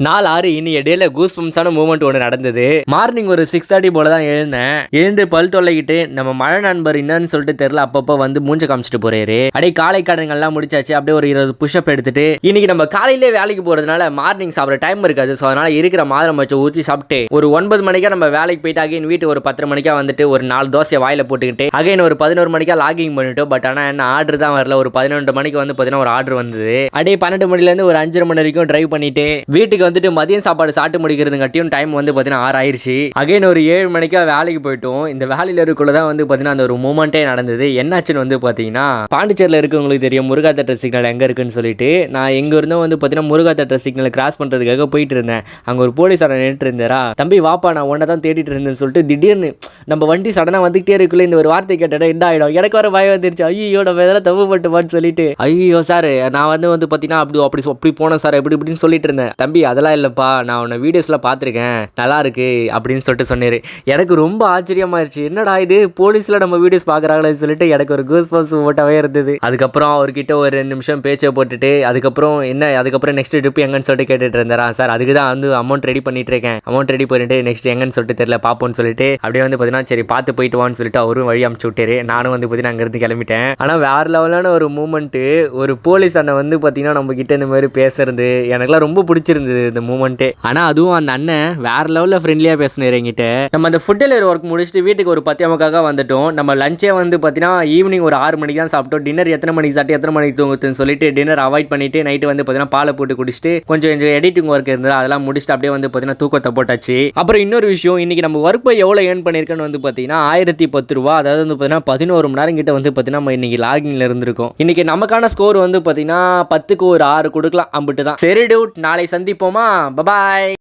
நாள் 6 இனி இடையில கூஸ்பம்ஸான மூமெண்ட் ஒன்று நடந்தது. மார்னிங் ஒரு 6:30 போல தான் எழுந்தேன். எழுந்து பல் தொல்லைக்கிட்டு நம்ம மழை நண்பர் என்னன்னு சொல்லிட்டு தெரியல, அப்பப்போ வந்து மூஞ்ச காமிச்சிட்டு போறாரு. அப்படியே காலை கடன்கள்லாம் முடிச்சாச்சு. அப்படியே ஒரு 20 புஷ்அப் எடுத்துட்டு இன்னைக்கு நம்ம காலையிலே வேலைக்கு போறதுனால மார்னிங் சாப்பிட்ற டைம் இருக்காது. ஸோ அதனால இருக்கிற மாதுளம் வச்சு ஊற்றி சாப்பிட்டு ஒரு 9 மணிக்கா நம்ம வேலைக்கு போயிட்டு அகைன் வீட்டு ஒரு 10 மணிக்கா வந்துட்டு ஒரு 4 தோசையை வாயில போட்டுக்கிட்டு அகைன் ஒரு 11 மணிக்கா லாகிங் பண்ணிட்டோம். பட் ஆனால் என்ன ஆர்டர் தான் வரல. ஒரு 11 மணிக்கு வந்து பார்த்தீங்கன்னா ஒரு ஆர்டர் வந்தது. அப்படியே 12 மணிலேருந்து ஒரு 5:30 மணி வரைக்கும் டிரைவ் பண்ணிட்டு வீட்டுக்கு வந்துட்டு மதியம் சாப்பாடு சாப்பிட்டு முடிக்கிறதுங்காட்டியும் டைம் வந்து பார்த்தீங்கன்னா 6 ஆயிடுச்சு. அகைன் ஒரு 7 மணிக்கா வேலைக்கு போயிட்டோம். இந்த வேலையில் இருக்குள்ள தான் வந்து பார்த்தீங்கன்னா அந்த ஒரு மூமெண்ட்டே நடந்தது. என்னாச்சுன்னு வந்து பார்த்தீங்கன்னா பாண்டிச்சேரியில் இருக்கவங்களுக்கு தெரியும் முருகா தேட்டர் சிக்னல் எங்கே இருக்குன்னு சொல்லிட்டு. நான் எங்கே இருந்தோம் வந்து பார்த்தீங்கன்னா முருகா தேட்டர் சிக்னல் கிராஸ் பண்ணுறதுக்காக போயிட்டு இருந்தேன். அங்கே ஒரு போலீஸ் நின்றுட்டு இருந்தாரா, தம்பி வாப்பா நான் ஒன்றை தான் தேடிட்டு இருந்தேன்னு சொல்லிட்டு திடீர்னு நம்ம வண்டி சடனாக வந்துகிட்டே இருக்குள்ள இந்த ஒரு வார்த்தை கேட்டேன் என்ன ஆகிடும். எனக்கு வர பயம் வந்துருச்சு. ஐயோ நம்ம எதெல்லாம் தப்பு பட்டுமான்னு சொல்லிட்டு ஐயோ சார் நான் வந்து பார்த்தீங்கன்னா அப்படி போனேன் சார் இப்படின்னு சொல்லிட்டு இருந்தேன். தம்பி அதெல்லாம் இல்லைப்பா, நான் உன்னை வீடியோஸ்லாம் பார்த்துருக்கேன், நல்லா இருக்கு அப்படின்னு சொல்லிட்டு சொன்னார். எனக்கு ரொம்ப ஆச்சரியமாயிருச்சு. என்னடா இது போலீஸில் நம்ம வீடியோஸ் பார்க்குறாங்களேன்னு சொல்லிட்டு எனக்கு ஒரு கூஸ் பம்ப்ஸ் ஓட்டவே இருந்தது. அதுக்கப்புறம் அவர்கிட்ட ஒரு 2 நிமிஷம் பேச்சை போட்டுட்டு அதுக்கப்புறம் நெக்ஸ்ட் ட்ரிப் எங்கன்னு சொல்லிட்டு கேட்டுட்டு இருந்தாரா. சார் அதுக்கு தான் வந்து அமௌண்ட் ரெடி பண்ணிட்டு இருக்கேன், அமௌண்ட் ரெடி பண்ணிட்டு நெக்ஸ்ட் எங்கன்னு சொல்லிட்டு தெரியல பார்ப்போம்னு சொல்லிட்டு அப்படியே வந்து பார்த்தீங்கன்னா சரி பார்த்து போயிட்டு வான்னு சொல்லிட்டு அவரும் வழி அமுச்சு விட்டாரு. நானும் வந்து பார்த்தீங்கன்னா அங்கேருந்து கிளம்பிட்டேன். ஆனால் வேற லெவலான ஒரு மூமெண்ட்டு. ஒரு போலீஸ் அண்ணன் வந்து பார்த்தீங்கன்னா நம்ம கிட்ட இந்த மாதிரி பேசுறது எனக்குலாம் ரொம்ப பிடிச்சிருந்தது இந்த மூமெண்ட்டே. ஆனால் அதுவும் அந்த அண்ணன் வேற லெவலில் ஃப்ரெண்ட்லியாக பேசினார் என்கிட்ட. நம்ம அந்த ஃபுட் டெலிவரி ஒர்க் முடிச்சுட்டு வீட்டுக்கு ஒரு 10:00 வந்துட்டோம். நம்ம லஞ்சே வந்து பார்த்தீங்கன்னா ஈவினிங் ஒரு 6 மணிக்கு தான் சாப்பிட்டோம். டின்னர் எத்தனை மணிக்கு சாப்பிட்டு எத்தனை மணிக்கு தூங்குதுன்னு சொல்லிட்டு டின்னர் அவாய்ட் பண்ணிட்டு நைட்டு வந்து பார்த்தீங்கன்னா பாலை போட்டு குடிச்சிட்டு கொஞ்சம் எடிட்டிங் ஒர்க் இருந்தது அதெல்லாம் முடிச்சுட்டு அப்படியே வந்து பார்த்தீங்கன்னா தூக்கத்தை போட்டாச்சு. அப்புறம் இன்னொரு விஷயம், இன்னைக்கு நம்ம ஒர்க் போய் எவ்வளோ ஏர்ன் பண்ணியிருக்கேன்னு வந்து பார்த்தீங்கன்னா 1010 ரூபா, அதாவது வந்து பார்த்தீங்கன்னா 11 மணி நேரம் கிட்ட வந்து பார்த்தீங்கன்னா நம்ம இன்னைக்கு லாகிங்ல இருந்திருக்கோம். இன்னைக்கு நமக்கான ஸ்கோர் வந்து பார்த்தீங்கன்னா 10க்கு ஒரு 6 கொடுக்கலாம். அம்பிட்டு தான். சரி டூட், நாளை சந்திப்போமா. பபாய்.